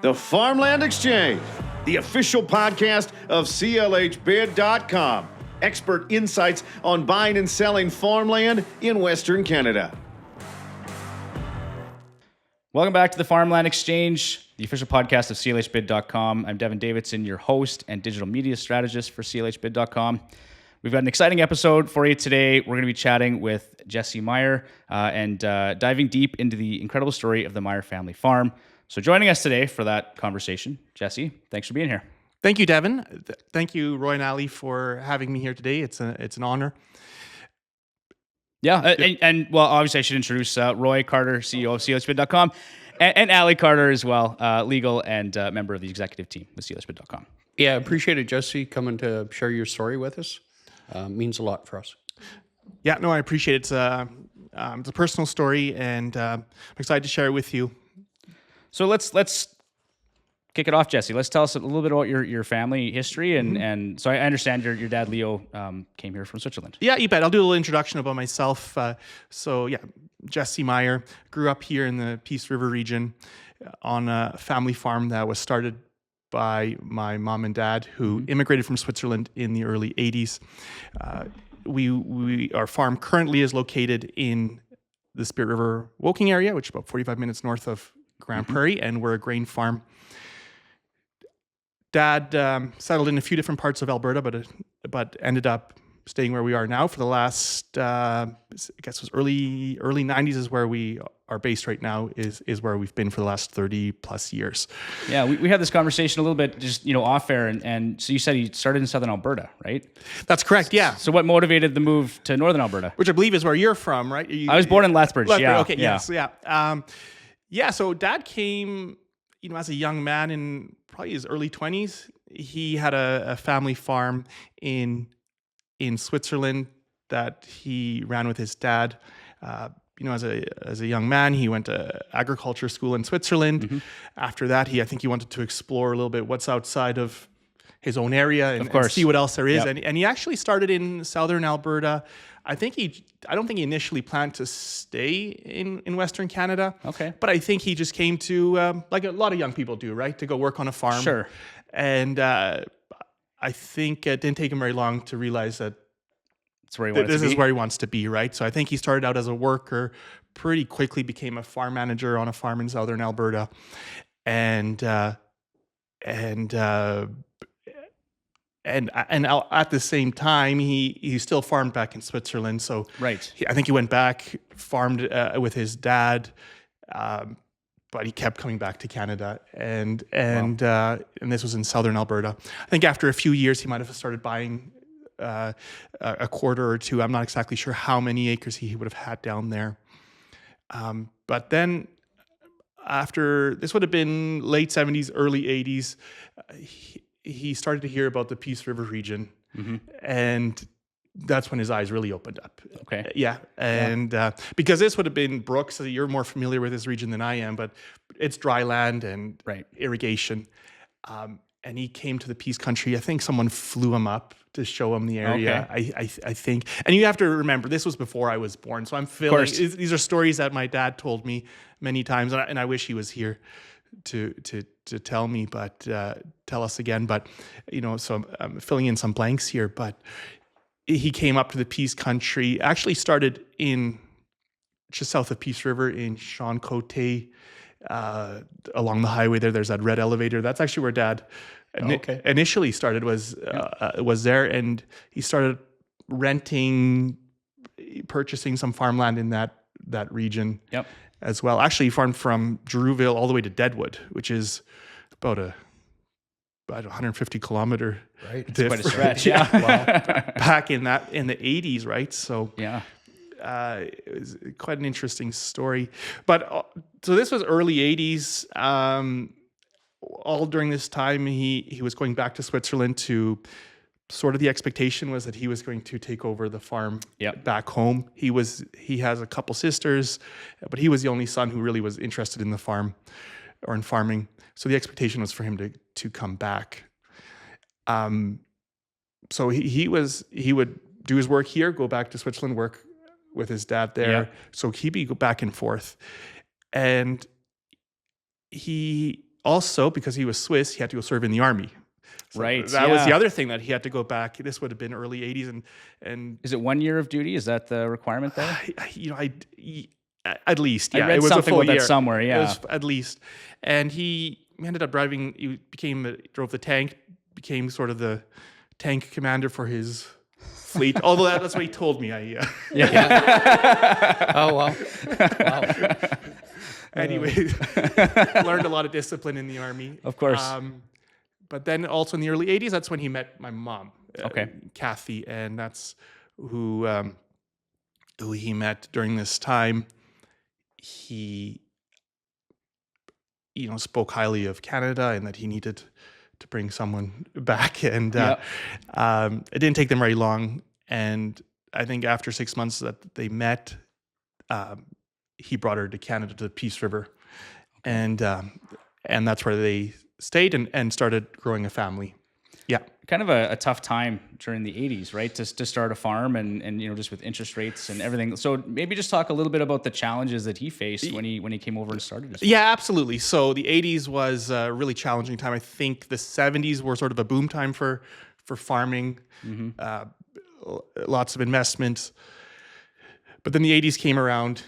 the Farmland Exchange, the official podcast of CLHbid.com. Expert insights on buying and selling farmland in Western Canada. Welcome back to the Farmland Exchange, the official podcast of CLHbid.com. I'm Devon Davidson, your host and digital media strategist for CLHbid.com. We've got an exciting episode for you today. We're going to be chatting with Jesse Meyer and diving deep into the incredible story of the Meyer family farm. So joining us today for that conversation, Jesse, thanks for being here. Thank you, Devon. Thank you, Roy and Alle, for having me here today. It's an honor. Yeah, and well, obviously I should introduce Roy Carter, CEO of CLHbid.com, and Alle Carter as well, legal and member of the executive team with CLHbid.com. Yeah, I appreciate it, Jesse, coming to share your story with us. Means a lot for us. Yeah, no, I appreciate it. It's a personal story, and I'm excited to share it with you. So let's kick it off, Jesse. Let's tell us a little bit about your family history, and so I understand your dad Leo came here from Switzerland. Yeah, you bet. I'll do a little introduction about myself. Jesse Meyer, grew up here in the Peace River region on a family farm that was started by my mom and dad, who immigrated from Switzerland in the early 80s. Our farm currently is located in the Spirit River Woking area, which is about 45 minutes north of Grand Prairie, and we're a grain farm. Dad settled in a few different parts of Alberta, but ended up staying where we are now for the last, I guess it was early 90s is where we are based right now, is where we've been for the last 30 plus years. Yeah, we had this conversation a little bit just, off air, and so you said you started in Southern Alberta, right? That's correct, yeah. So what motivated the move to Northern Alberta? Which I believe is where you're from, right? I was born in Lethbridge, yeah. Okay, yes, yeah. So Dad came, as a young man in probably his early 20s. He had a family farm in Switzerland that he ran with his dad. As a young man, he went to agriculture school in Switzerland. After that, I think he wanted to explore a little bit what's outside of his own area and see what else there is. Yep. And he actually started in Southern Alberta. I don't think he initially planned to stay in Western Canada. Okay. But I think he just came to, like a lot of young people do, right? To go work on a farm. Sure. And I think it didn't take him very long to realize that this is where he wants to be, right? So I think he started out as a worker, pretty quickly became a farm manager on a farm in Southern Alberta. And at the same time, he still farmed back in Switzerland. So right. I think he went back, farmed with his dad, but he kept coming back to Canada. And this was in Southern Alberta. I think after a few years, he might have started buying a quarter or two. I'm not exactly sure how many acres he would have had down there. But then after, this would have been late 70s, early 80s, he started to hear about the Peace River region, and that's when his eyes really opened up. Okay. Yeah. And because this would have been Brooks, so you're more familiar with this region than I am, but it's dry land and irrigation. And he came to the Peace Country. I think someone flew him up to show him the area. Okay. I think. And you have to remember, this was before I was born. So I'm feeling, these are stories that my dad told me many times, and I wish he was here to tell me, but tell us again. But, so I'm filling in some blanks here. But he came up to the Peace Country, actually started in just south of Peace River in Sean Cote, along the highway there. There's that red elevator. That's actually where Dad initially started, was there. And he started purchasing some farmland in that region as well. Actually, he farmed from Drewville all the way to Deadwood, which is about 150 kilometer. Right. It's quite a stretch. Yeah. Back in the 80s, right? So yeah. It was quite an interesting story. But so this was early 80s. All during this time, he was going back to Switzerland to sort of, the expectation was that he was going to take over the farm back home. He has a couple sisters, but he was the only son who really was interested in the farm or in farming. So the expectation was for him to come back. So he would do his work here, go back to Switzerland, work with his dad there. Yeah. So he'd be go back and forth. And he also, because he was Swiss, he had to go serve in the army. So Right. that was the other thing that he had to go back. This would have been early 80s. And Is it 1 year of duty? Is that the requirement there? At least, I read it was something a full about that year. somewhere, It yeah. was at least. And he ended up driving, drove the tank, became sort of the tank commander for his fleet. Although that's what he told me. Oh, wow. Anyway, learned a lot of discipline in the army. Of course. But then also in the early 80s, that's when he met my mom, Okay. Kathy, and that's who he met during this time. He, spoke highly of Canada and that he needed to bring someone back. And it didn't take them very long. And I think after 6 months that they met, he brought her to Canada, to the Peace River. And that's where they stayed and started growing a family. Yeah. Kind of a tough time during the 80s, right? To start a farm and just with interest rates and everything. So maybe just talk a little bit about the challenges that he faced when he came over and started his farm. Yeah, absolutely. So the 80s was a really challenging time. I think the 70s were sort of a boom time for farming. Lots of investments. But then the 80s came around.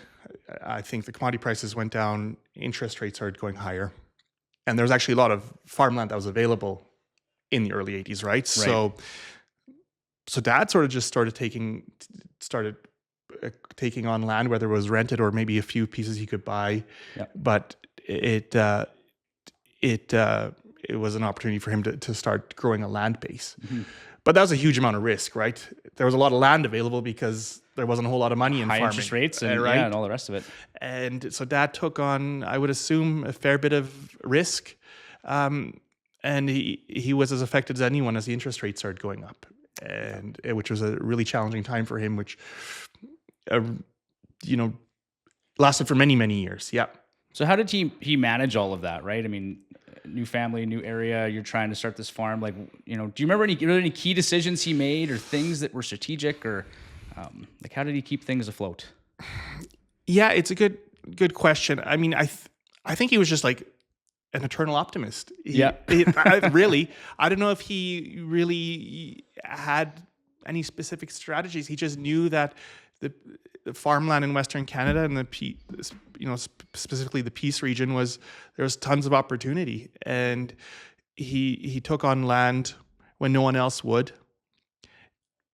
I think the commodity prices went down, interest rates started going higher. And there was actually a lot of farmland that was available in the early 80s, right? So Dad sort of just started taking on land, whether it was rented or maybe a few pieces he could buy. Yeah. But it was an opportunity for him to start growing a land base. Mm-hmm. But that was a huge amount of risk, right? There was a lot of land available because there wasn't a whole lot of money in farming. High interest rates and, right? and all the rest of it. And so Dad took on, I would assume, a fair bit of risk. And he was as affected as anyone as the interest rates started going up, and which was a really challenging time for him, which, lasted for many, many years. Yeah. So how did he manage all of that, right? I mean, new family, new area, you're trying to start this farm. Like, do you remember any key decisions he made or things that were strategic or how did he keep things afloat? Yeah, it's a good question. I mean, I think he was just like an eternal optimist. I don't know if he really had any specific strategies. He just knew that the farmland in Western Canada and specifically the Peace region there was tons of opportunity, and he took on land when no one else would,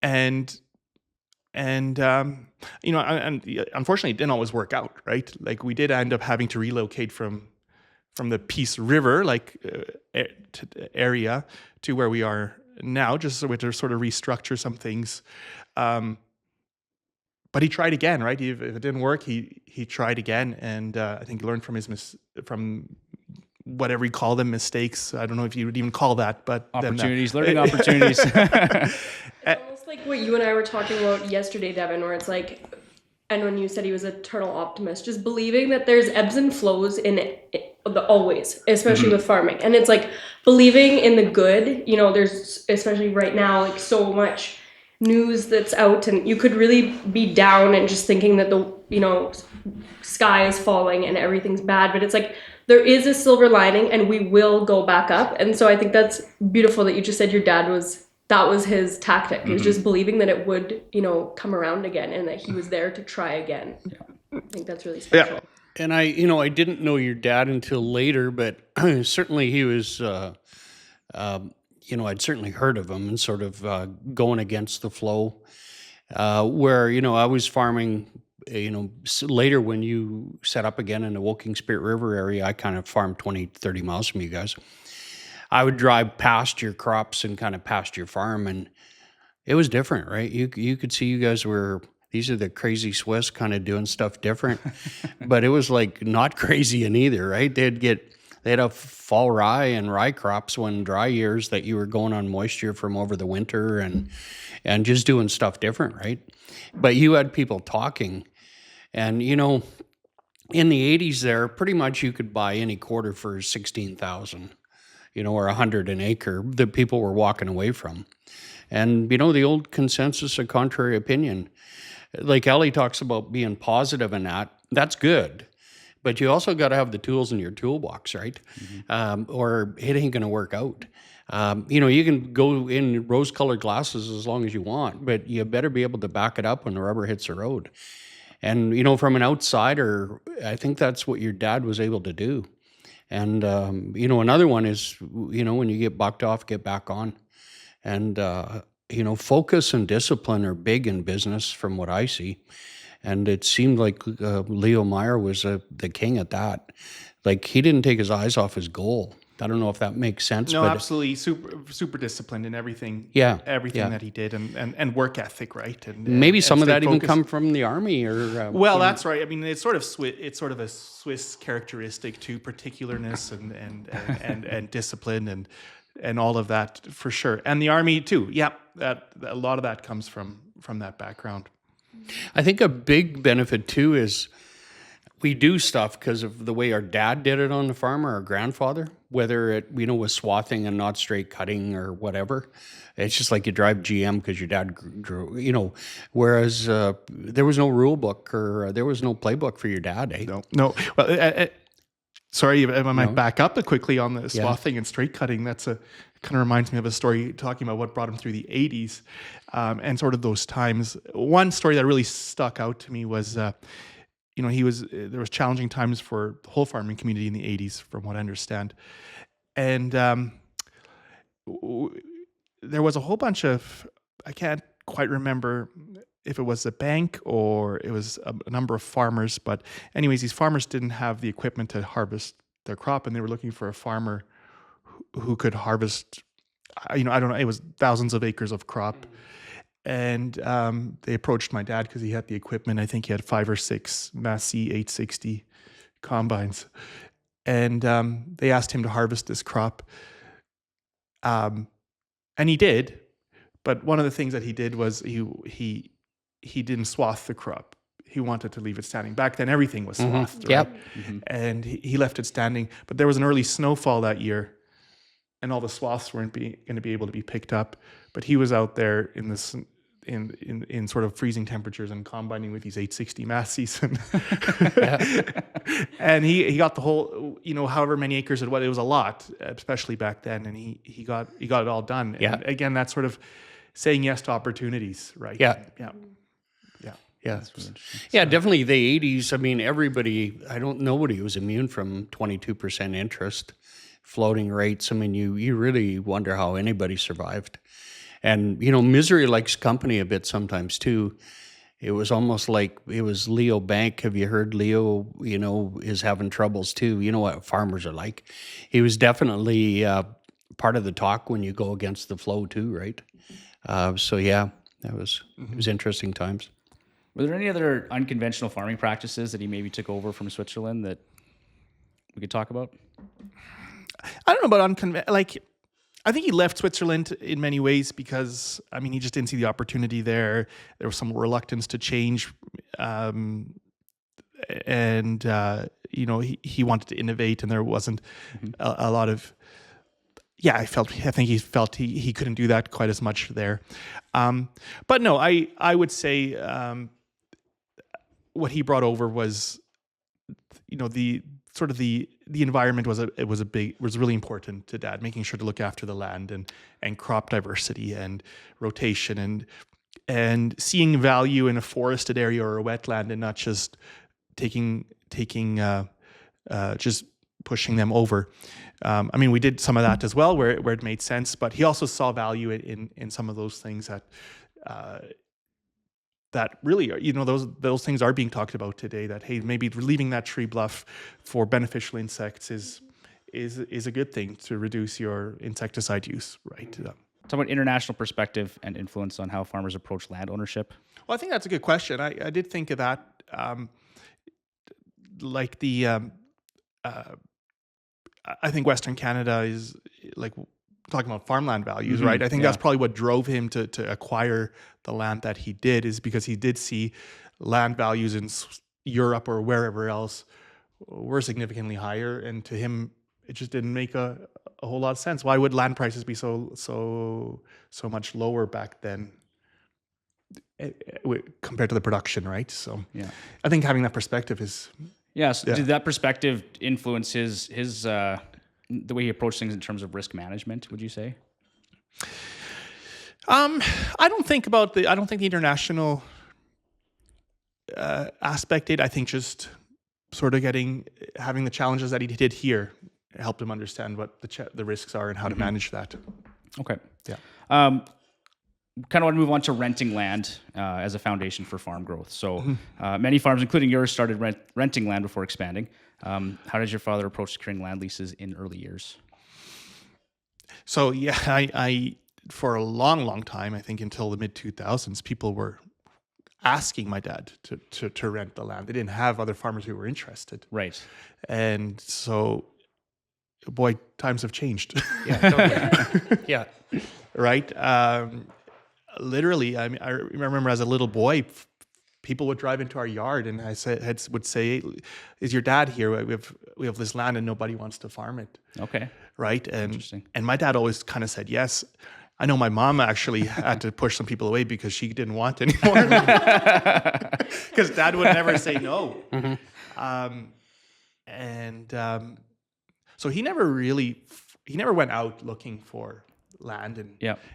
and unfortunately it didn't always work out, right? Like we did end up having to relocate from the Peace River area to where we are now, just so we had to sort of restructure some things. But he tried again, right? If it didn't work, he tried again, and I think he learned from whatever you call them, mistakes. I don't know if you would even call that, but opportunities, learning opportunities. Almost like what you and I were talking about yesterday, Devon, where it's like, and when you said he was an eternal optimist, just believing that there's ebbs and flows in it always, especially with farming. And it's like believing in the good. There's, especially right now, like so much news that's out, and you could really be down and just thinking that the sky is falling and everything's bad. But it's like there is a silver lining, and we will go back up. And so I think that's beautiful that you just said your dad that was his tactic. He was just believing that it would, come around again, and that he was there to try again. Yeah. I think that's really special. Yeah. And I didn't know your dad until later, but certainly he was, I'd certainly heard of him and sort of going against the flow. Where, I was farming, later when you set up again in the Woking Spirit River area, I kind of farmed 20, 30 miles from you guys. I would drive past your crops and kind of past your farm, and it was different, right? You could see you guys these are the crazy Swiss kind of doing stuff different, but it was like not crazy in either, right? They'd have fall rye and rye crops when dry years that you were going on moisture from over the winter and just doing stuff different, right? But you had people talking, and in the 80s there, pretty much you could buy any quarter for $16,000. Or 100 an acre that people were walking away from. And, the old consensus of contrary opinion, like Ellie talks about being positive in that's good. but you also got to have the tools in your toolbox, right? Or it ain't going to work out. You can go in rose-colored glasses as long as you want, but you better be able to back it up when the rubber hits the road. And, from an outsider, I think that's what your dad was able to do. And, another one is, when you get bucked off, get back on. And, focus and discipline are big in business from what I see. And it seemed like Leo Meyer was the king at that. Like, he didn't take his eyes off his goal. I don't know if that makes sense. No, but absolutely. Super disciplined in everything. Yeah. Everything that he did and work ethic, right? And maybe some of that even focused. come from the army or... well, that's right. I mean, it's sort of a Swiss characteristic to particularness and discipline and all of that for sure. And the army too. Yeah, that a lot of that comes from that background. I think a big benefit too is we do stuff because of the way our dad did it on the farm or our grandfather, whether it, was swathing and not straight cutting or whatever. It's just like you drive GM because your dad grew, whereas there was no rule book or there was no playbook for your dad, eh? No. Well, sorry, I might back up quickly on the swathing and straight cutting. That's kind of reminds me of a story talking about what brought him through the 80s and sort of those times. One story that really stuck out to me was, there was challenging times for the whole farming community in the 80s, from what I understand. And there was a whole bunch of, I can't quite remember if it was a bank or it was a number of farmers, but anyways, these farmers didn't have the equipment to harvest their crop, and they were looking for a farmer who could harvest, I don't know, it was thousands of acres of crop. And they approached my dad because he had the equipment. I think he had 5 or 6 Massey 860 combines. And they asked him to harvest this crop. And he did. But one of the things that he did was he didn't swath the crop. He wanted to leave it standing. Back then, everything was swathed. Yep. Right? And he left it standing. But there was an early snowfall that year, and all the swaths weren't going to be able to be picked up. But he was out there in this in sort of freezing temperatures and combining with these 860 Masseys, and he got the whole, however many acres it was a lot, especially back then, and he got it all done. Yeah. And again, that's sort of saying yes to opportunities, right? Yeah. Yeah, definitely the 80s. I mean, nobody was immune from 22% interest, floating rates. I mean, you really wonder how anybody survived. And, misery likes company a bit sometimes too. It was almost like it was Leo Bank. Have you heard Leo, is having troubles too? You know what farmers are like. He was definitely part of the talk when you go against the flow too, right? So yeah, it was interesting times. Were there any other unconventional farming practices that he maybe took over from Switzerland that we could talk about? I don't know about unconventional. I think he left Switzerland in many ways because, he just didn't see the opportunity there. There was some reluctance to change. And he wanted to innovate, and there wasn't a lot of, I think he felt he couldn't do that quite as much there. But no, I would say what he brought over was, the sort of the environment was really important to Dad, making sure to look after the land and crop diversity and rotation and seeing value in a forested area or a wetland, and not just taking just pushing them over. We did some of that as well where it made sense, but he also saw value in some of those things that really are, those things are being talked about today, that, hey, maybe leaving that tree bluff for beneficial insects is a good thing to reduce your insecticide use, right? Talk about international perspective and influence on how farmers approach land ownership. Well, I think that's a good question. I did think of that. I think Western Canada is talking about farmland values, right? I think that's probably what drove him to acquire the land that he did, is because he did see land values in Europe or wherever else were significantly higher, and to him it just didn't make a whole lot of sense. Why would land prices be so much lower back then compared to the production, right? So I think having that perspective is Yeah. So did that perspective influence his the way he approached things in terms of risk management, would you say? I don't think the international aspect did. I think just sort of having the challenges that he did here helped him understand what the risks are and how to manage that. Okay. Yeah. Kind of want to move on to renting land as a foundation for farm growth. So many farms, including yours, started renting land before expanding. How did your father approach securing land leases in early years? So yeah, I for a long time, I think until the mid 2000s, people were asking my dad to rent the land. They didn't have other farmers who were interested. Right. And so, boy, times have changed. Yeah, totally. Yeah. Right. Literally, I mean, I remember as a little boy, people would drive into our yard, and would say, "Is your dad here? We have this land, and nobody wants to farm it." Okay. Right. And Interesting. and my dad always kind of said yes. I know my mom actually had to push some people away because she didn't want anymore. Because dad would never say no. So he never went out looking for land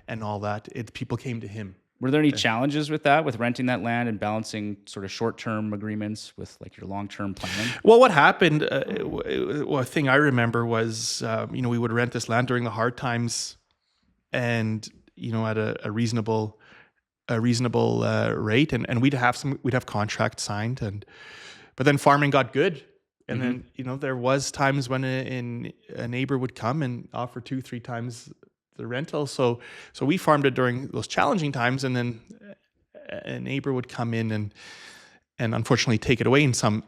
and all that. People came to him. Were there any challenges with that, with renting that land and balancing sort of short-term agreements with like your long-term planning? Well, what happened, a thing I remember was, we would rent this land during the hard times, and at a reasonable rate, and we'd have contracts signed, but then farming got good, and then there was times when a neighbor would come and offer 2-3 times the rental. So we farmed it during those challenging times, and then a neighbor would come in and unfortunately take it away in some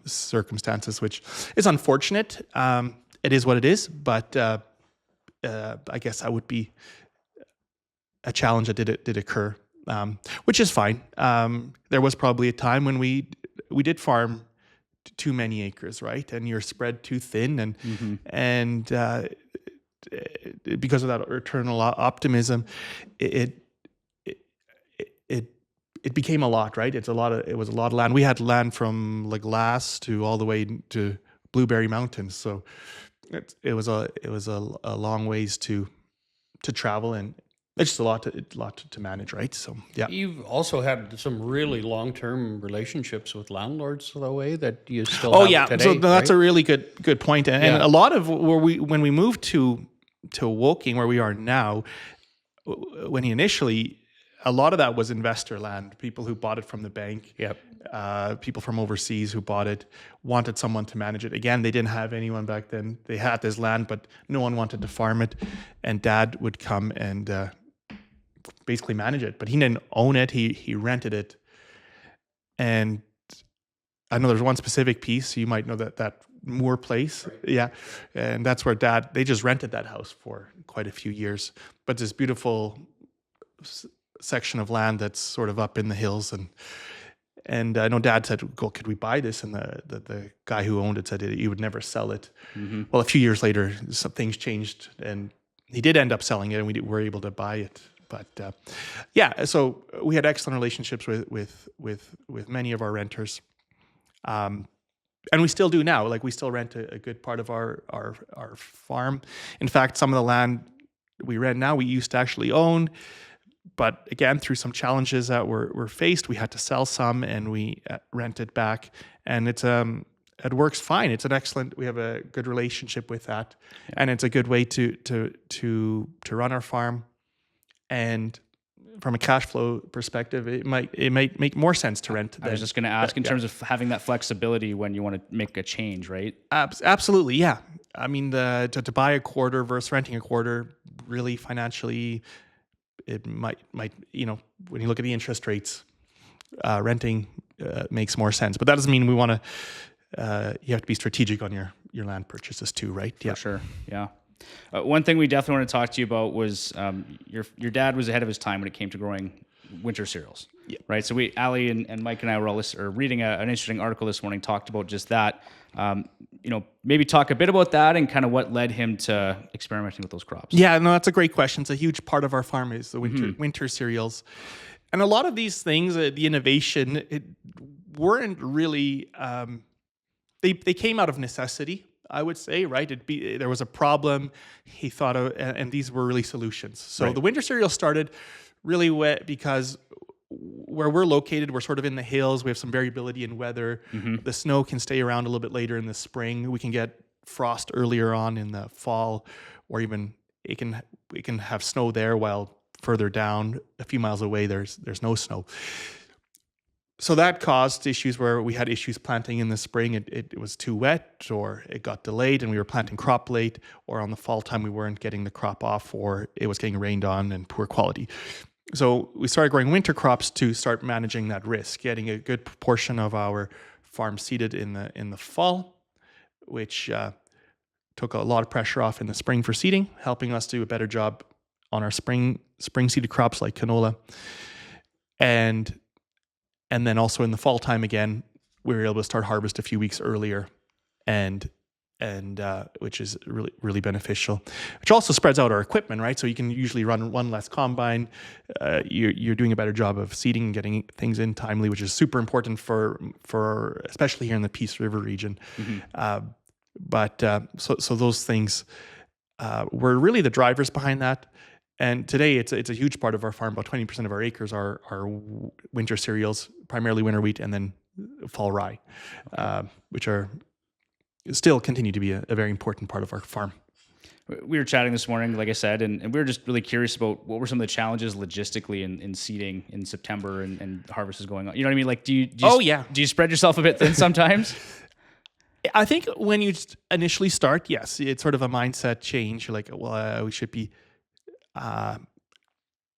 circumstances, which is unfortunate. It is what it is, but I guess that would be a challenge that did occur, which is fine. There was probably a time when we did farm too many acres, right? And you're spread too thin, and because of that eternal optimism, it became a lot, right? It was a lot of land. We had land from like Lass to all the way to Blueberry Mountains, so it was a long ways to travel, and it's just a lot to manage, right? So yeah. You've also had some really long-term relationships with landlords, the way that you still Oh have yeah, today, so that's right? a really good point. And a lot of when we moved to Woking, where we are now, when initially, a lot of that was investor land, people who bought it from the bank. Yep. People from overseas who bought it, wanted someone to manage it. Again, they didn't have anyone back then. They had this land, but no one wanted to farm it. And dad would come and basically manage it. But he didn't own it. He rented it. And I know there's one specific piece. You might know that Moore Place. Right. Yeah. And that's where they just rented that house for quite a few years. But this beautiful section of land that's sort of up in the hills, and I know dad said, could we buy this? And the guy who owned it said he would never sell it. Well, a few years later, some things changed, and he did end up selling it, and we were able to buy it. But so we had excellent relationships with many of our renters, and we still do now. Like, we still rent a good part of our farm. In fact, some of the land we rent now, we used to actually own. But again, through some challenges that were faced, we had to sell some, and we rent it back. And it works fine. It's an excellent. We have a good relationship with that, and it's a good way to run our farm. And from a cash flow perspective, it might make more sense to rent. I was just going to ask in terms of having that flexibility when you want to make a change, right? Absolutely, yeah. I mean, to buy a quarter versus renting a quarter, really financially, it might when you look at the interest rates, renting makes more sense. But that doesn't mean we want to. You have to be strategic on your land purchases too, right? For sure, yeah. One thing we definitely want to talk to you about was your dad was ahead of his time when it came to growing winter cereals, right? So Alle and Mike and I were reading an interesting article this morning, talked about just that. Maybe talk a bit about that and kind of what led him to experimenting with those crops. Yeah, no, that's a great question. It's a huge part of our farm is the winter cereals. And a lot of these things, the innovation, weren't really, they came out of necessity, I would say, right? There was a problem he thought of, and these were really solutions. So the winter cereal started really wet because where we're located, we're sort of in the hills. We have some variability in weather. The snow can stay around a little bit later in the spring. We can get frost earlier on in the fall, or even we can have snow there while further down a few miles away there's no snow. So that caused issues where we had issues planting in the spring. It was too wet, or it got delayed and we were planting crop late, or on the fall time we weren't getting the crop off, or it was getting rained on and poor quality. So we started growing winter crops to start managing that risk, getting a good proportion of our farm seeded in the fall, which took a lot of pressure off in the spring for seeding, helping us do a better job on our spring seeded crops like canola. And then also in the fall time again, we were able to start harvest a few weeks earlier, and which is really, really beneficial. Which also spreads out our equipment, right? So you can usually run one less combine. You're doing a better job of seeding and getting things in timely, which is super important for especially here in the Peace River region. So those things were really the drivers behind that. And today it's a huge part of our farm. About 20% of our acres are winter cereals, primarily winter wheat, and then fall rye, which are still continue to be a very important part of our farm. We were chatting this morning, like I said, and we were just really curious about what were some of the challenges logistically in seeding in September and harvest is going on. You know what I mean? Like, do you spread yourself a bit thin sometimes? I think when you initially start, yes, it's sort of a mindset change. You're like, well, we should be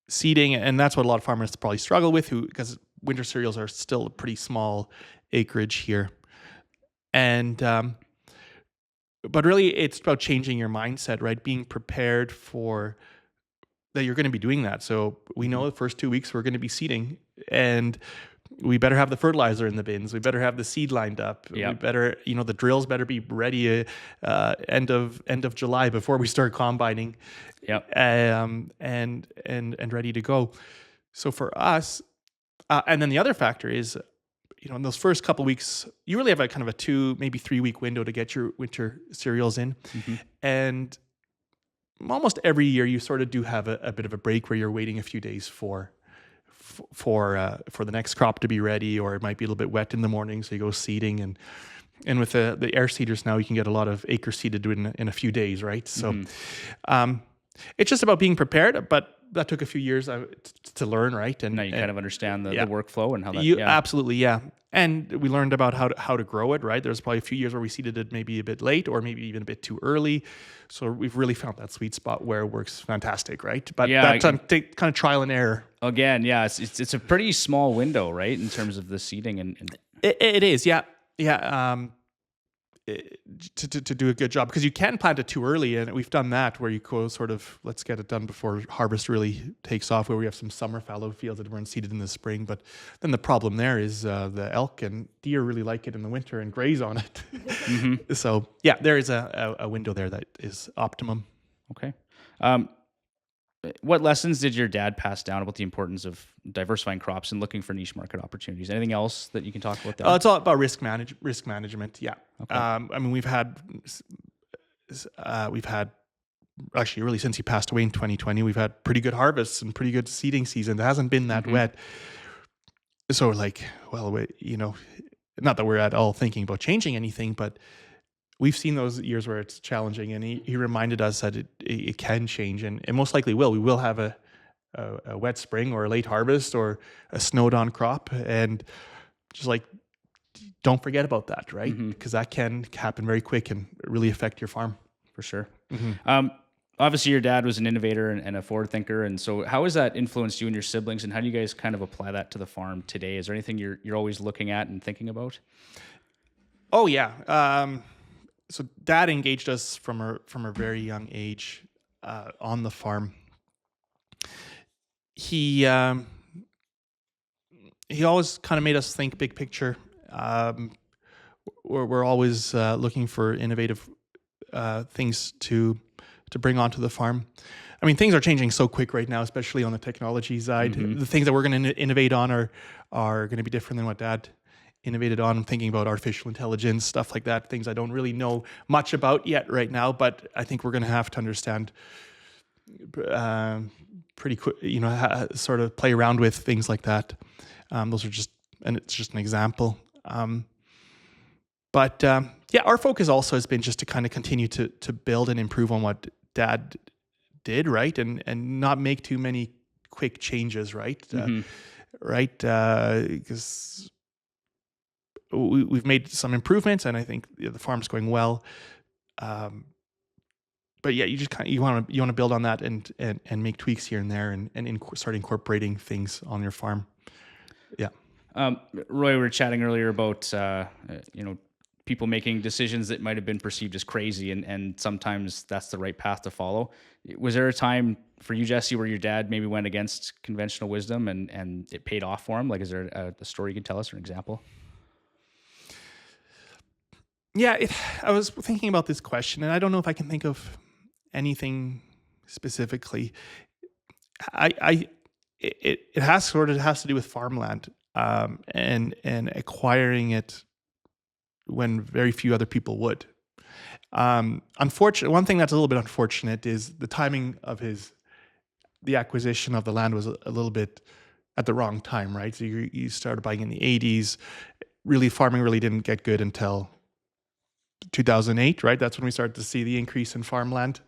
seeding, and that's what a lot of farmers probably struggle with, because winter cereals are still a pretty small acreage here. And but really it's about changing your mindset, right? Being prepared for that you're going to be doing that. So we know the first 2 weeks we're going to be seeding, and we better have the fertilizer in the bins. We better have the seed lined up. Yep. We better, the drills better be ready end of July before we start combining. Yep. And ready to go. So for us, and then the other factor is, in those first couple of weeks, you really have a kind of a 2, maybe 3 week window to get your winter cereals in. And almost every year you sort of do have a bit of a break where you're waiting a few days for the next crop to be ready, or it might be a little bit wet in the morning, so you go seeding, and with the air seeders now, you can get a lot of acre seeded in a few days, right? So it's just about being prepared, but that took a few years to learn, right? And now you kind of understand the workflow and how that. Absolutely, yeah. And we learned about how to grow it, right? There's probably a few years where we seeded it maybe a bit late, or maybe even a bit too early. So we've really found that sweet spot where it works fantastic, right? But that's kind of trial and error. Again, it's a pretty small window, right, in terms of the seeding and it is, yeah. To do a good job, because you can plant it too early, and we've done that where you go sort of, let's get it done before harvest really takes off, where we have some summer fallow fields that weren't seeded in the spring. But then the problem there is the elk and deer really like it in the winter and graze on it. So there is a window there that is optimum. Okay. What lessons did your dad pass down about the importance of diversifying crops and looking for niche market opportunities? Anything else that you can talk about there? It's all about risk management. Yeah. Okay. I mean, we've had actually really since he passed away in 2020, we've had pretty good harvests and pretty good seeding season. It hasn't been that wet. So we're like, well, not that we're at all thinking about changing anything, but we've seen those years where it's challenging, and he reminded us that it can change, and it most likely will. We will have a wet spring or a late harvest or a snowed on crop, and just like, don't forget about that, right? Because that can happen very quick and really affect your farm. For sure. Obviously, your dad was an innovator and a forward thinker, and so how has that influenced you and your siblings, and how do you guys kind of apply that to the farm today? Is there anything you're always looking at and thinking about? Oh yeah. So Dad engaged us from a very young age on the farm. He always kind of made us think big picture. We're always looking for innovative things to bring onto the farm. I mean, things are changing so quick right now, especially on the technology side. The things that we're going to innovate on are going to be different than what Dad innovated on. I'm thinking about artificial intelligence, stuff like that, things I don't really know much about yet right now, but I think we're going to have to understand pretty quick, sort of play around with things like that. Those are it's just an example. But our focus also has been just to kind of continue to build and improve on what Dad did, right? And not make too many quick changes, right? Right? Because we've made some improvements, and I think the farm's going well. But yeah, you just you want to build on that and make tweaks here and there, and start incorporating things on your farm. Yeah. Roy, we were chatting earlier about people making decisions that might have been perceived as crazy, and sometimes that's the right path to follow. Was there a time for you, Jesse, where your dad maybe went against conventional wisdom and it paid off for him? Like, is there a story you could tell us or an example? Yeah, I was thinking about this question, and I don't know if I can think of anything specifically. It has to do with farmland, and acquiring it when very few other people would. One thing that's a little bit unfortunate is the timing of the acquisition of the land was a little bit at the wrong time, right? So you started buying in the 80s. Really, farming really didn't get good until 2008, right? That's when we started to see the increase in farmland.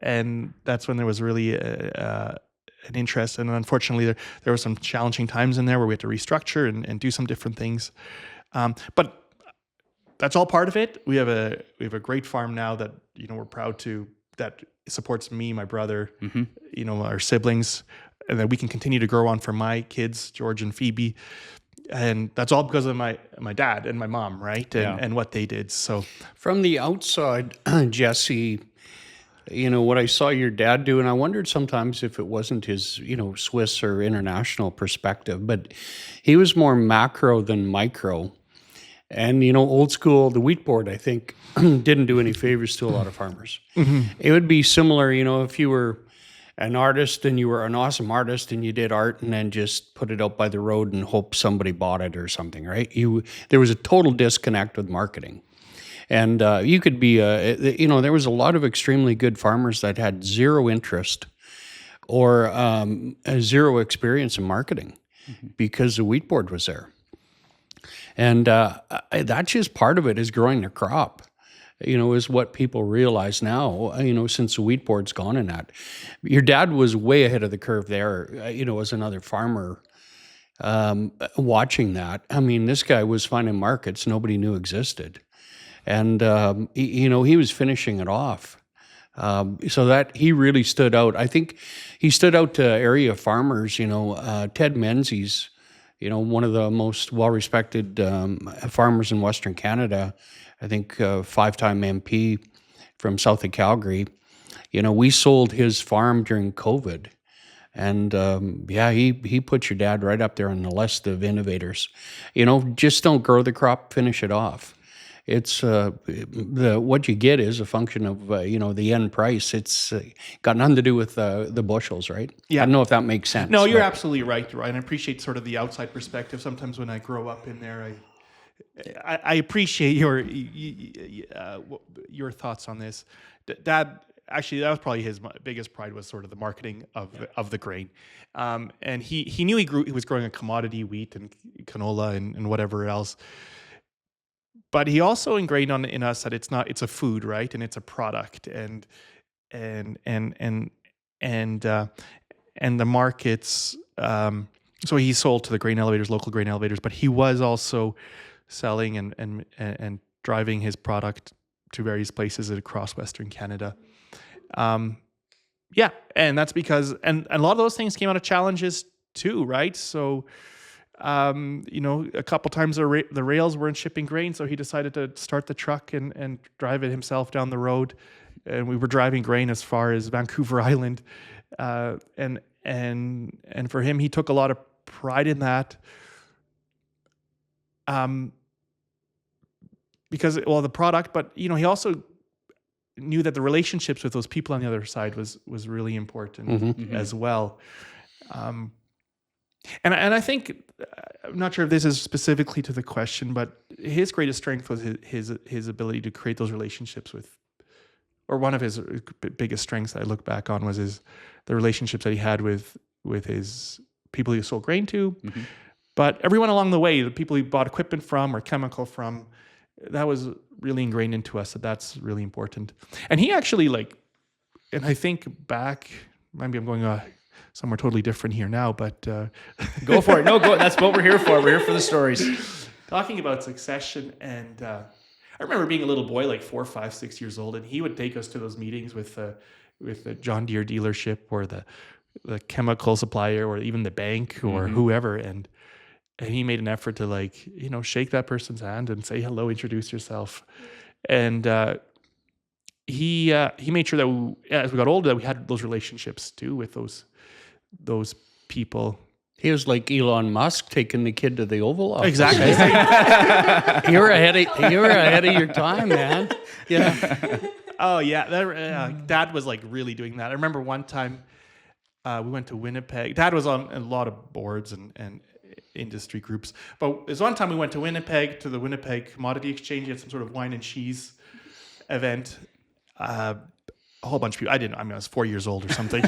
And that's when there was really an interest. And unfortunately, there were some challenging times in there where we had to restructure and do some different things. But that's all part of it. We have a great farm now that we're proud that supports me, my brother, our siblings, and that we can continue to grow on for my kids, George and Phoebe. And that's all because of my dad and my mom, right? And what they did. So from the outside, Jesse, what I saw your dad do, and I wondered sometimes if it wasn't his, Swiss or international perspective, but he was more macro than micro. And, old school, the wheat board, I think, didn't do any favors to a lot of farmers. Mm-hmm. It would be similar, if you were an artist and you were an awesome artist and you did art and then just put it out by the road and hope somebody bought it or something, right? There was a total disconnect with marketing. And you could be, there was a lot of extremely good farmers that had zero interest or zero experience in marketing because the wheat board was there. And that's just part of it, is growing the crop, is what people realize now, since the wheat board's gone in that. Your dad was way ahead of the curve there, as another farmer watching that. I mean, this guy was finding markets nobody knew existed. And, he was finishing it off. So that he really stood out. I think he stood out to area farmers, Ted Menzies, one of the most well-respected farmers in Western Canada, I think 5-time MP from south of Calgary. We sold his farm during COVID. And he put your dad right up there on the list of innovators. Just don't grow the crop, finish it off. It's what you get is a function of the end price. It's got nothing to do with the bushels, right? Yeah. I don't know if that makes sense. No, you're absolutely right, Ryan. I appreciate sort of the outside perspective. Sometimes when I grow up in there, I appreciate your thoughts on this. Dad, actually, that was probably his biggest pride, was sort of the marketing of the grain, and he knew he was growing a commodity, wheat and canola and whatever else. But he also ingrained in us that it's a food, right? And it's a product, and the markets. So he sold to the grain elevators, local grain elevators, but he was also selling and driving his product to various places across Western Canada. And that's because and a lot of those things came out of challenges too, right? So. A couple times the rails weren't shipping grain, so he decided to start the truck and drive it himself down the road. And we were driving grain as far as Vancouver Island, and for him, he took a lot of pride in that. Because the product, but he also knew that the relationships with those people on the other side was really important as well. And I think, I'm not sure if this is specifically to the question, but his greatest strength was his ability to create those relationships with, or one of his biggest strengths that I look back on was the relationships that he had with his people he sold grain to, but everyone along the way, the people he bought equipment from or chemical from, that was really ingrained into us that's really important. And he actually and I think back, maybe I'm going somewhere totally different here now, but go for it. No, go. That's what we're here for. We're here for the stories. Talking about succession, and I remember being a little boy, like 4, 5, 6 years old, and he would take us to those meetings with the John Deere dealership or the chemical supplier or even the bank or whoever, and he made an effort to shake that person's hand and say hello, introduce yourself, and he made sure that as we got older that we had those relationships too with those people. He was like Elon Musk taking the kid to the Oval Office. Exactly. You were ahead of your time, man. Yeah. Oh yeah, Dad was really doing that. I remember one time we went to Winnipeg. Dad was on a lot of boards and industry groups, but there's one time we went to Winnipeg to the Winnipeg Commodity Exchange. He had some sort of wine and cheese event. A whole bunch of people. I was 4 years old or something.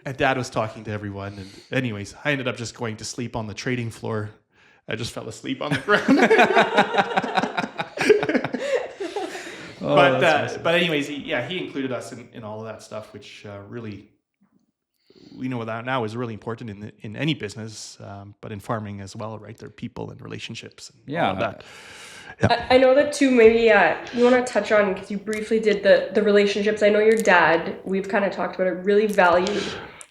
And Dad was talking to everyone. And anyways, I ended up just going to sleep on the trading floor. I just fell asleep on the ground. But anyways, he included us in all of that stuff, which really, we know that now is really important in any business, but in farming as well, right? There are people and relationships and all of that. Yeah. I know that too, maybe you want to touch on, because you briefly did the relationships. I know your dad, we've kind of talked about it, really valued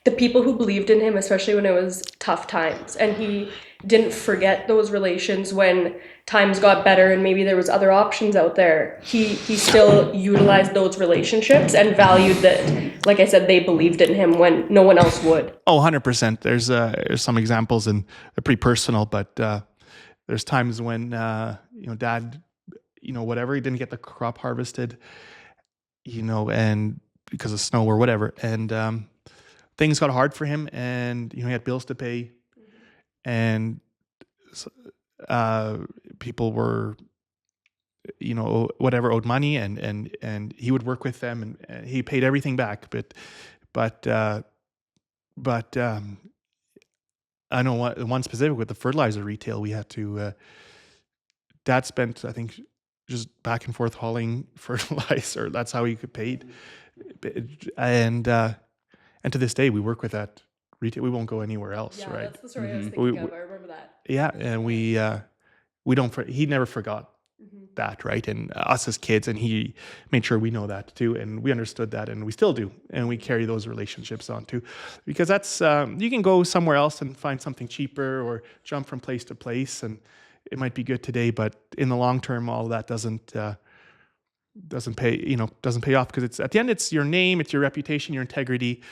the people who believed in him, especially when it was tough times. And he didn't forget those relations when times got better and maybe there was other options out there. He still utilized those relationships and valued that, like I said, they believed in him when no one else would. Oh, 100%. There's some examples, and they're pretty personal, but there's times when, Dad, whatever, he didn't get the crop harvested, and because of snow or whatever. And things got hard for him, and, he had bills to pay. And people were, whatever, owed money, and he would work with them, and he paid everything back. But I know one specific with the fertilizer retail, we had to, Dad spent, I think, just back and forth hauling fertilizer. That's how he could paid. And to this day, we work with that retail. We won't go anywhere else, right? Yeah, that's the story I was thinking of. I remember that. Yeah, and we don't, he never forgot that, right? And us as kids, and he made sure we know that too, and we understood that, and we still do, and we carry those relationships on too, because that's you can go somewhere else and find something cheaper or jump from place to place, and it might be good today, but in the long term, all of that doesn't pay off, because it's at the end, it's your name, it's your reputation, your integrity,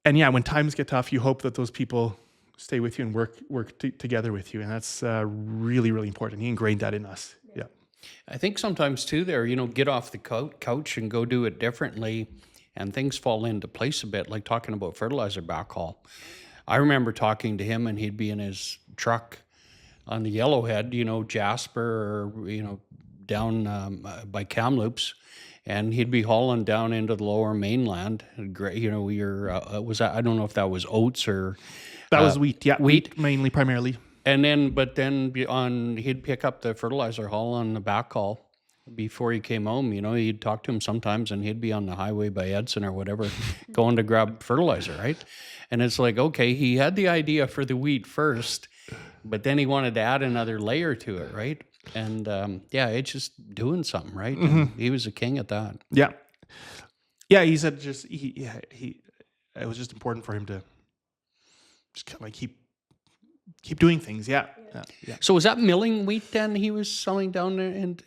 and when times get tough, you hope that those people stay with you and work together with you, and that's really, really important. He ingrained that in us. Yeah. I think sometimes too, get off the couch and go do it differently, and things fall into place a bit. Like talking about fertilizer backhaul, I remember talking to him, and he'd be in his truck on the Yellowhead, Jasper, or down by Kamloops, and he'd be hauling down into the Lower Mainland. Was that, I don't know if that was oats or. That was wheat, yeah. Wheat mainly, primarily. And then, he'd pick up the fertilizer haul on the backhaul before he came home. He'd talk to him sometimes, and he'd be on the highway by Edson or whatever, going to grab fertilizer, right? And it's like, okay, he had the idea for the wheat first, but then he wanted to add another layer to it, right? And it's just doing something, right? And he was a king at that. Yeah. Yeah, he said it was just important for him to just kind of keep doing things. Yeah. So was that milling wheat then he was selling down there in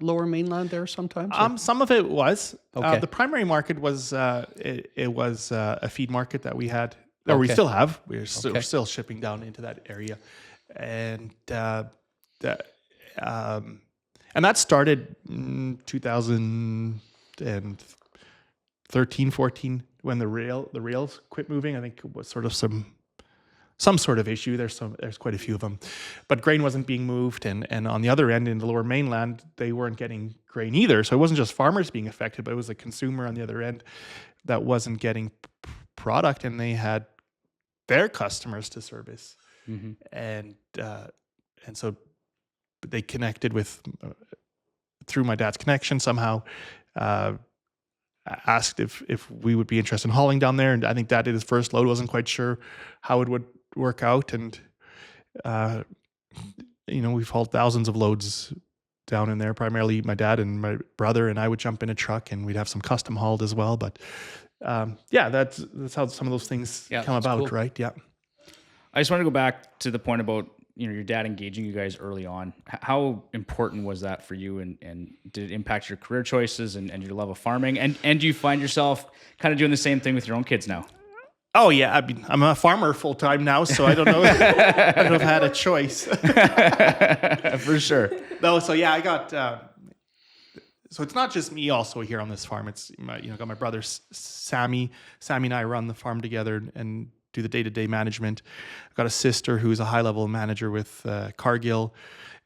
Lower Mainland there sometimes? Some of it was. Okay. The primary market was it was a feed market that we had, or we still have. We're still shipping down into that area, and that started in 2013, 14. when the rails quit moving, I think it was sort of some sort of issue. There's quite a few of them, but grain wasn't being moved, and on the other end in the Lower Mainland, they weren't getting grain either. So it wasn't just farmers being affected, but it was the consumer on the other end that wasn't getting product, and they had their customers to service, and so they connected with through my dad's connection somehow. Asked if we would be interested in hauling down there, and I think Dad did his first load. Wasn't quite sure how it would work out, and we've hauled thousands of loads down in there. Primarily my dad and my brother and I would jump in a truck, and we'd have some custom hauled as well. But that's how some of those things come about, cool. Right? Yeah. I just want to go back to the point about your dad engaging you guys early on. How important was that for you, and did it impact your career choices and your love of farming? And do you find yourself kind of doing the same thing with your own kids now? Oh yeah, I mean, I'm a farmer full time now, so I don't know. I don't know if I had a choice. For sure. No, so yeah, I got. So it's not just me also here on this farm. It's got my brother Sammy. Sammy and I run the farm together and do the day-to-day management. I've got a sister who's a high-level manager with Cargill.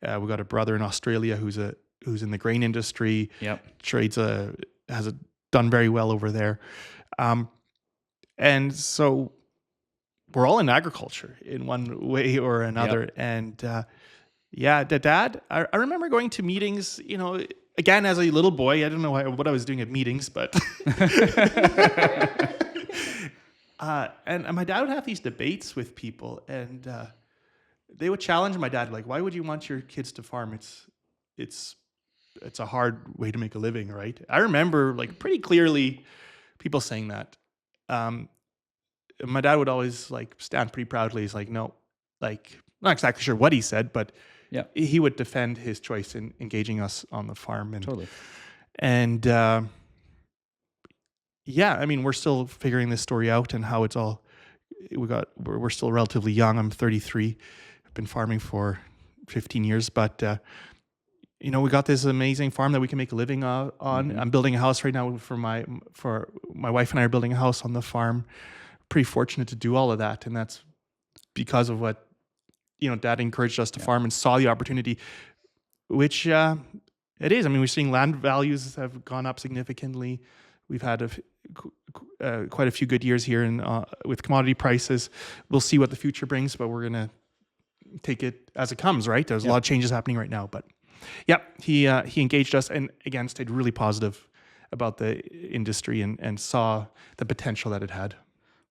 We've got a brother in Australia who's in the grain industry. Yep. Trades has done very well over there. And so we're all in agriculture in one way or another. Yep. And Dad, I remember going to meetings, again, as a little boy. I don't know what I was doing at meetings, but and my dad would have these debates with people, and they would challenge my dad, like, why would you want your kids to farm? It's a hard way to make a living, right? I remember like pretty clearly people saying that. My dad would always like stand pretty proudly. He's like, no, like, not exactly sure what he said, but he would defend his choice in engaging us on the farm. And, totally. And I mean, we're still figuring this story out and how it's all. We're still relatively young. I'm 33. I've been farming for 15 years, but we got this amazing farm that we can make a living on. Mm-hmm. I'm building a house right now for my wife and I are building a house on the farm. Pretty fortunate to do all of that, and that's because of what Dad encouraged us to farm and saw the opportunity, which it is. I mean, we're seeing land values have gone up significantly. We've had quite a few good years here, and with commodity prices, we'll see what the future brings. But we're gonna take it as it comes. Right? There's a lot of changes happening right now, but he engaged us, and again stayed really positive about the industry and saw the potential that it had.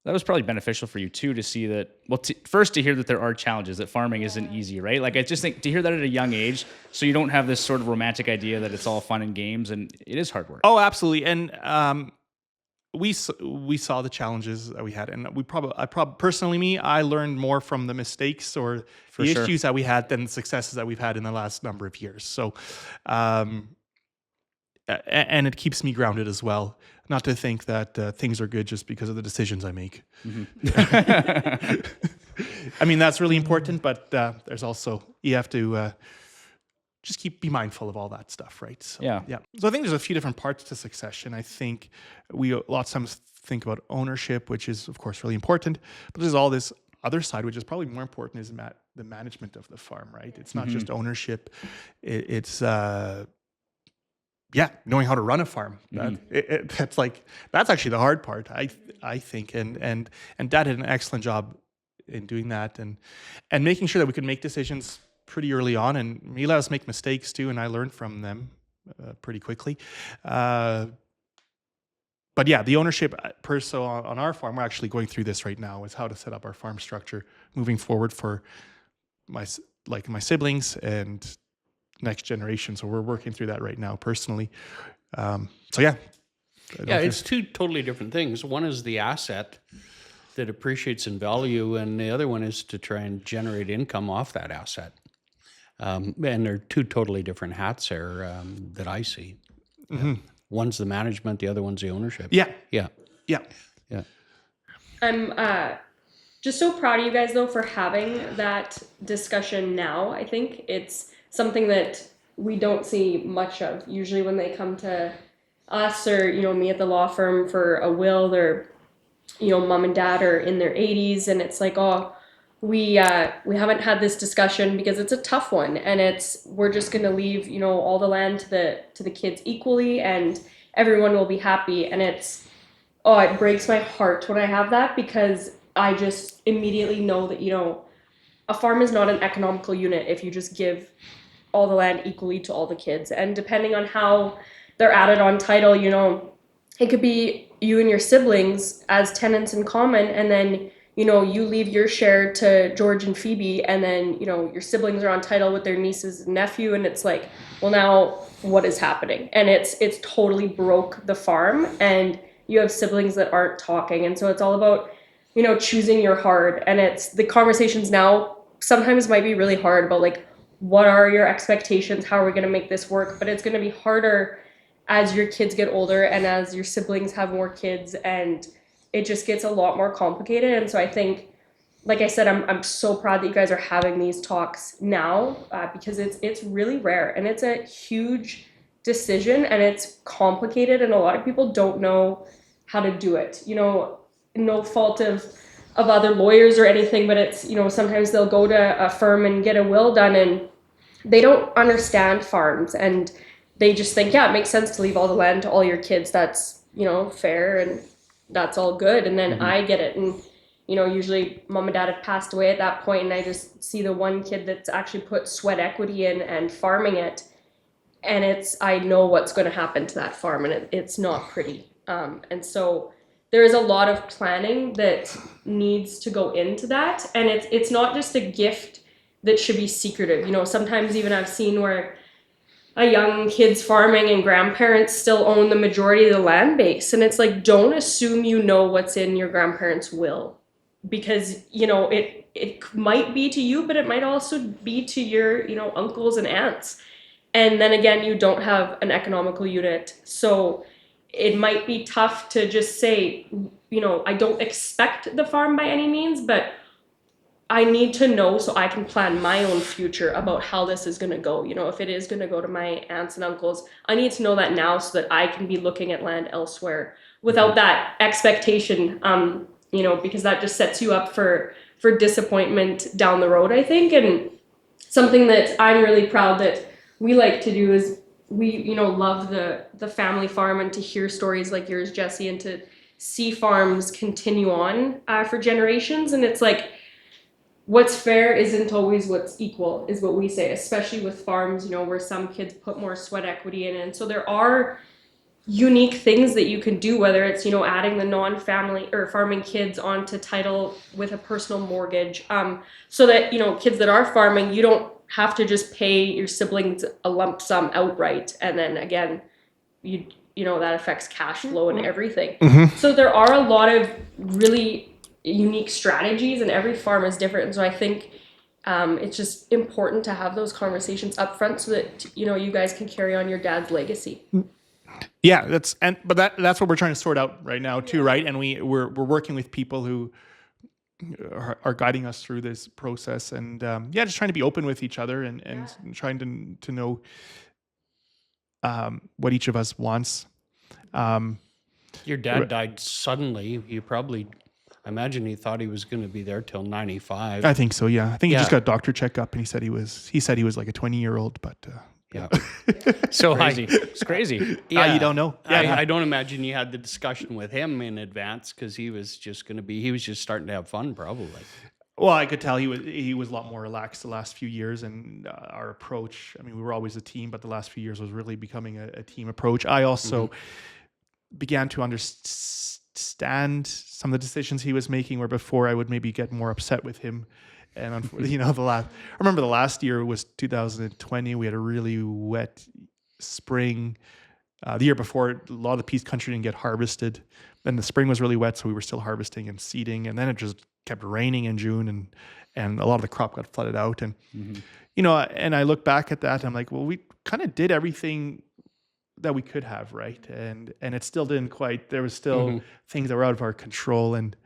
That was probably beneficial for you too, to see that. Well, first to hear that there are challenges, that farming isn't easy, right? Like, I just think to hear that at a young age, so you don't have this sort of romantic idea that it's all fun and games, and it is hard work. Oh, absolutely. And we saw the challenges that we had, and personally, I learned more from the mistakes or the issues that we had than the successes that we've had in the last number of years. So, and it keeps me grounded as well. Not to think that things are good just because of the decisions I make. Mm-hmm. I mean, that's really important, but there's also, you have to just be mindful of all that stuff, right? So, yeah. So I think there's a few different parts to succession. I think we lots of times think about ownership, which is, of course, really important, but there's all this other side, which is probably more important, is the management of the farm, right? It's not just ownership. It's knowing how to run a farm. That's actually the hard part, I think. And Dad did an excellent job in doing that and making sure that we could make decisions pretty early on. And he let us make mistakes too, and I learned from them pretty quickly. But the ownership on our farm, we're actually going through this right now, is how to set up our farm structure moving forward for my siblings and next generation. So we're working through that right now personally. It's two totally different things. One is the asset that appreciates in value, and the other one is to try and generate income off that asset. And they're two totally different hats there that I see. Mm-hmm. One's the management, the other one's the ownership. Yeah. I'm just so proud of you guys, though, for having that discussion now. I think it's something that we don't see much of. Usually when they come to us or, me at the law firm for a will, they're mom and dad are in their 80s, and it's like, oh, we haven't had this discussion because it's a tough one, and we're just going to leave, all the land to the kids equally, and everyone will be happy. And it breaks my heart when I have that, because I just immediately know that, a farm is not an economical unit if you just give all the land equally to all the kids. And depending on how they're added on title, it could be you and your siblings as tenants in common, and then, you leave your share to George and Phoebe, and then, your siblings are on title with their nieces and nephew, and it's like, well, now what is happening? And it's totally broke the farm, and you have siblings that aren't talking. And so it's all about, choosing your hard. And the conversations now sometimes might be really hard about, like, what are your expectations? How are we going to make this work? But it's going to be harder as your kids get older and as your siblings have more kids, and it just gets a lot more complicated. And so I think, like I said, I'm so proud that you guys are having these talks now, because it's really rare, and it's a huge decision, and it's complicated, and a lot of people don't know how to do it. No fault of other lawyers or anything, but it's, sometimes they'll go to a firm and get a will done, and they don't understand farms, and they just think, yeah, it makes sense to leave all the land to all your kids. That's, fair, and that's all good. And then I get it. And, usually mom and dad have passed away at that point, and I just see the one kid that's actually put sweat equity in and farming it. And I know what's going to happen to that farm, and it's not pretty. And so there is a lot of planning that needs to go into that. And it's not just a gift that should be secretive. Sometimes even I've seen where a young kid's farming and grandparents still own the majority of the land base. And it's like, don't assume what's in your grandparents' will, because, it might be to you, but it might also be to your, uncles and aunts. And then again, you don't have an economical unit. So it might be tough to just say, I don't expect the farm by any means, but I need to know so I can plan my own future about how this is going to go. If it is going to go to my aunts and uncles, I need to know that now so that I can be looking at land elsewhere without that expectation, because that just sets you up for disappointment down the road, I think. And something that I'm really proud that we like to do is we, love the family farm, and to hear stories like yours, Jesse, and to see farms continue on for generations. And it's like, what's fair isn't always what's equal, is what we say, especially with farms, where some kids put more sweat equity in. And so there are unique things that you can do, whether it's, adding the non-family or farming kids onto title with a personal mortgage, so that, kids that are farming, you don't have to just pay your siblings a lump sum outright. And then again, that affects cash flow and everything. So there are a lot of really unique strategies, and every farm is different. And so I think it's just important to have those conversations up front so that you guys can carry on your dad's legacy. Yeah, that's what we're trying to sort out right now too, right? And we're working with people who are guiding us through this process, and just trying to be open with each other, and trying to know what each of us wants. Your dad died suddenly. I imagine he thought he was going to be there till 95. I think so. Yeah, I think he just got a doctor checkup, and he said he was like a 20-year-old, but yeah. So crazy. It's crazy. Yeah, you don't know. Yeah, I don't imagine you had the discussion with him in advance, because he was just starting to have fun, probably. Well, I could tell he was a lot more relaxed the last few years, and our approach. I mean, we were always a team, but the last few years was really becoming a team approach. I also began to understand some of the decisions he was making, where before I would maybe get more upset with him. And I remember the last year was 2020. We had a really wet spring. The year before, a lot of the Peace Country didn't get harvested. Then the spring was really wet, so we were still harvesting and seeding. And then it just kept raining in June, and a lot of the crop got flooded out. And and I look back at that, and I'm like, well, we kind of did everything that we could have, right? And it still didn't quite. There was still things that were out of our control, and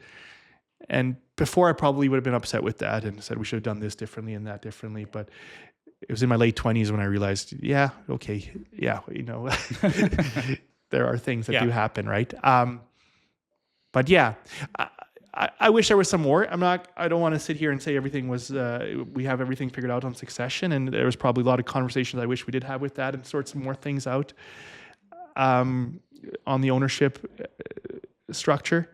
before I probably would have been upset with that and said we should have done this differently and that differently. But it was in my late 20s when I realized, there are things that do happen, right? But yeah, I wish there was some more. I don't want to sit here and say everything was, we have everything figured out on succession. And there was probably a lot of conversations I wish we did have with that and sort some more things out on the ownership structure.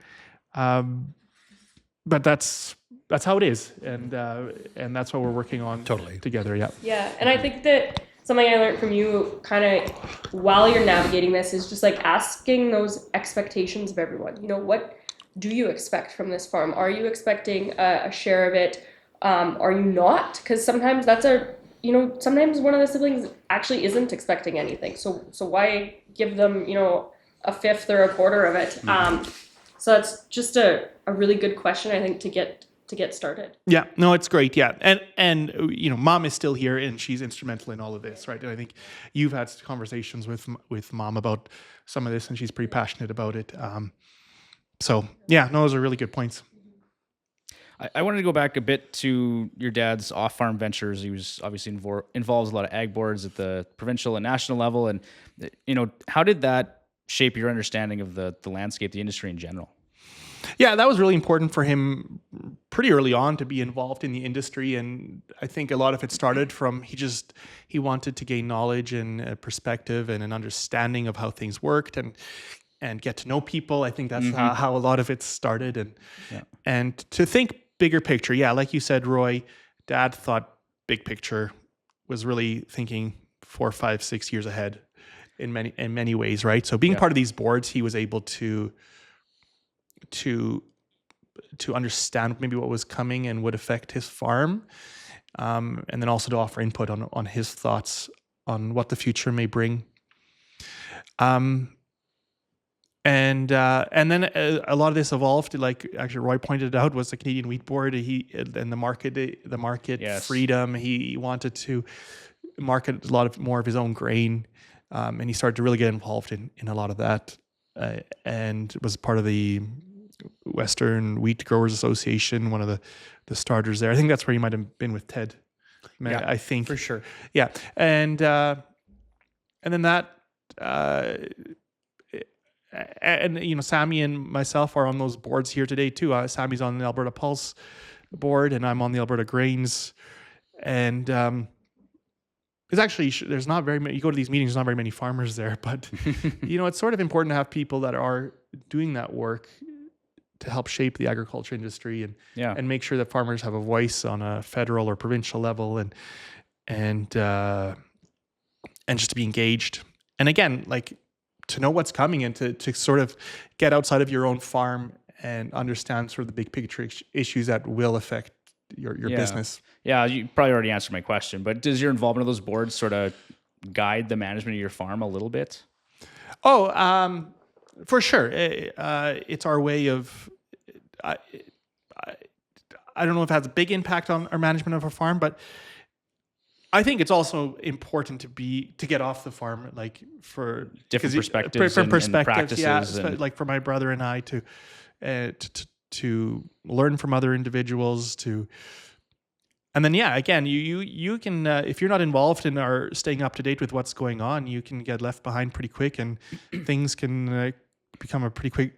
But that's how it is. And that's what we're working on together. Yeah. Yeah. And I think that something I learned from you kind of while you're navigating this is just like asking those expectations of everyone. You know, what do you expect from this farm? Are you expecting a share of it? Are you not? Because sometimes sometimes one of the siblings actually isn't expecting anything. So why give them, a fifth or a quarter of it? So that's just a really good question, I think, to get started. Yeah, no, it's great. Yeah. And mom is still here and she's instrumental in all of this, right? And I think you've had conversations with mom about some of this and she's pretty passionate about it. So yeah, no, those are really good points. I wanted to go back a bit to your dad's off-farm ventures. He was obviously involved with a lot of ag boards at the provincial and national level. And, how did that shape your understanding of the landscape, the industry in general? Yeah, that was really important for him pretty early on to be involved in the industry. And I think a lot of it started from he wanted to gain knowledge and a perspective and an understanding of how things worked and get to know people. I think that's how a lot of it started. And to think bigger picture. Yeah, like you said, Roy, Dad thought big picture, was really thinking 4, 5, 6 years ahead in many ways, right? So being part of these boards, he was able to understand maybe what was coming and would affect his farm, and then also to offer input on his thoughts on what the future may bring. And then a lot of this evolved, like actually Roy pointed out, was the Canadian Wheat Board. And the market freedom. He wanted to market a lot more of his own grain, and he started to really get involved in a lot of that, and was part of the Western Wheat Growers Association, one of the starters there. I think that's where he might have been with Ted. I think for sure. Yeah, and then that. And Sammy and myself are on those boards here today too. Sammy's on the Alberta Pulse board, and I'm on the Alberta Grains. And it's actually there's not very many. You go to these meetings, there's not very many farmers there, but it's sort of important to have people that are doing that work to help shape the agriculture industry and make sure that farmers have a voice on a federal or provincial level, and just to be engaged. And again, like, to know what's coming and to sort of get outside of your own farm and understand sort of the big picture issues that will affect your business. Yeah, you probably already answered my question, but does your involvement of those boards sort of guide the management of your farm a little bit? Oh, for sure. It's our way of, I don't know if it has a big impact on our management of our farm, but I think it's also important to get off the farm, like for different perspectives, and practices. Yeah, like for my brother and I to learn from other individuals and then again, you can if you're not involved and are staying up to date with what's going on, you can get left behind pretty quick, and things can become a pretty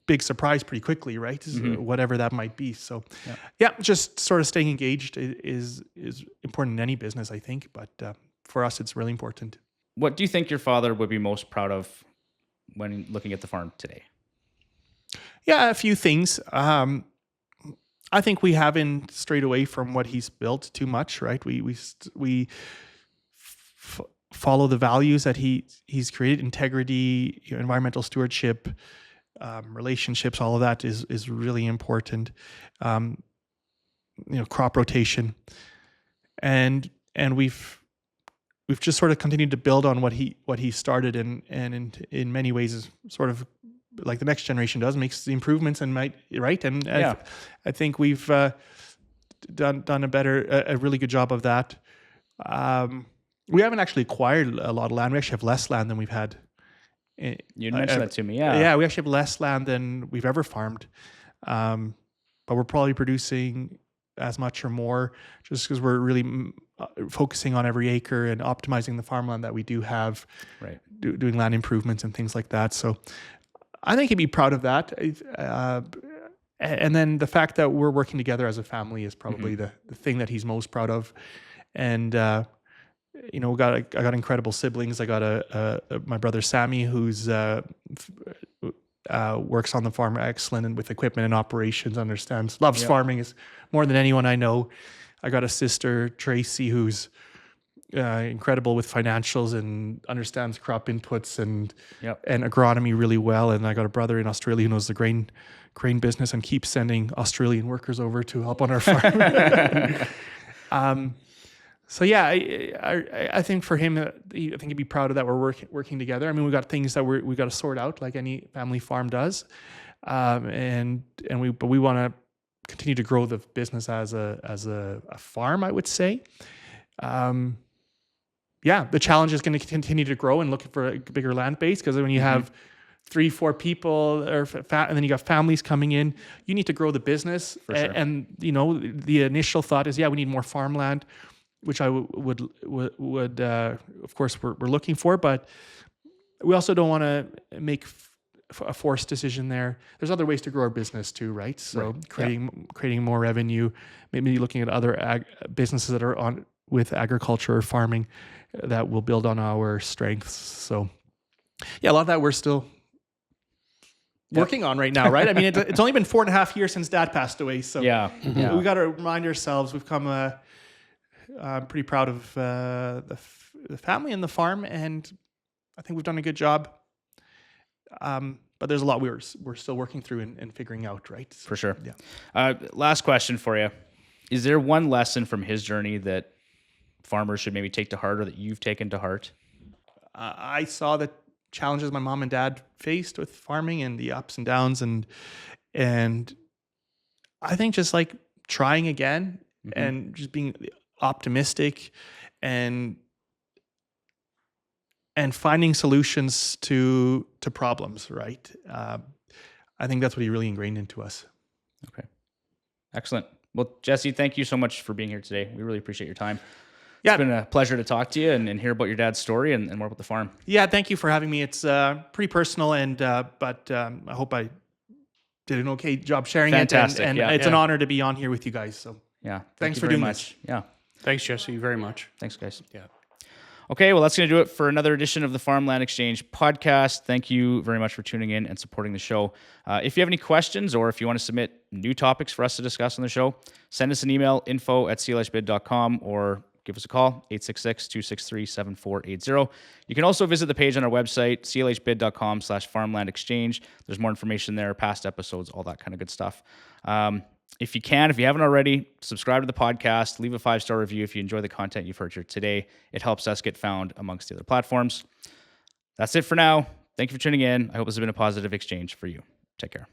big surprise pretty quickly, right? Whatever that might be. So just sort of staying engaged is important in any business, I think. But for us, it's really important. What do you think your father would be most proud of when looking at the farm today? Yeah, a few things. I think we haven't strayed away from what he's built too much, right? We follow the values that he's created: integrity, environmental stewardship, relationships. All of that is really important. Crop rotation, and we've just sort of continued to build on what he started, and in many ways is sort of like the next generation does, makes the improvements and I think we've done a really good job of that. We haven't actually acquired a lot of land. We actually have less land than we've had. You mentioned that to me, Yeah, we actually have less land than we've ever farmed, but we're probably producing as much or more, just because we're really focusing on every acre and optimizing the farmland that we do have, right? Doing land improvements and things like that. So I think he'd be proud of that. And then the fact that we're working together as a family is probably the thing that he's most proud of. And you know, I got incredible siblings. I got my brother Sammy, who's works on the farm excellent and with equipment and operations, loves farming is more than anyone I know. I got a sister, Tracy, who's incredible with financials and understands crop inputs and agronomy really well. And I got a brother in Australia who knows the grain business and keeps sending Australian workers over to help on our farm. So yeah, I think for him, I think he'd be proud of that we're working together. I mean, we got things that we got to sort out, like any family farm does, but we want to continue to grow the business as a farm, I would say. The challenge is going to continue to grow and looking for a bigger land base, because when you have 3-4 people and then you got families coming in, you need to grow the business. For sure. And you know, the initial thought is, we need more farmland, which I would of course we're looking for, but we also don't want to make a forced decision there. There's other ways to grow our business too, right? So creating more revenue, maybe looking at other businesses that are on with agriculture or farming that will build on our strengths. So a lot of that we're still working on right now, right? I mean, it's only been 4.5 years since Dad passed away, so we got to remind ourselves we've come. I'm pretty proud of the family and the farm, and I think we've done a good job. But there's a lot we're still working through and figuring out, right? So, for sure. Yeah. Last question for you: is there one lesson from his journey that farmers should maybe take to heart, or that you've taken to heart? I saw the challenges my mom and dad faced with farming and the ups and downs, and I think just like trying again and just being optimistic and finding solutions to problems, right? I think that's what he really ingrained into us. Okay. Excellent. Well, Jesse, thank you so much for being here today. We really appreciate your time. Yeah. It's been a pleasure to talk to you and hear about your dad's story and more about the farm. Yeah, thank you for having me. It's pretty personal, but I hope I did an okay job sharing it. And it's an honor to be on here with you guys. So thanks for doing this. Yeah. Thanks, Jesse, very much. Thanks, guys. Yeah. Okay, well, that's going to do it for another edition of the Farmland Exchange Podcast. Thank you very much for tuning in and supporting the show. If you have any questions, or if you want to submit new topics for us to discuss on the show, send us an email, info@CLHbid.com, or give us a call, 866-263-7480. You can also visit the page on our website, CLHbid.com/Farmland Exchange. There's more information there, past episodes, all that kind of good stuff. If you haven't already, subscribe to the podcast, leave a 5-star review if you enjoy the content you've heard here today. It helps us get found amongst the other platforms. That's it for now. Thank you for tuning in. I hope this has been a positive exchange for you. Take care.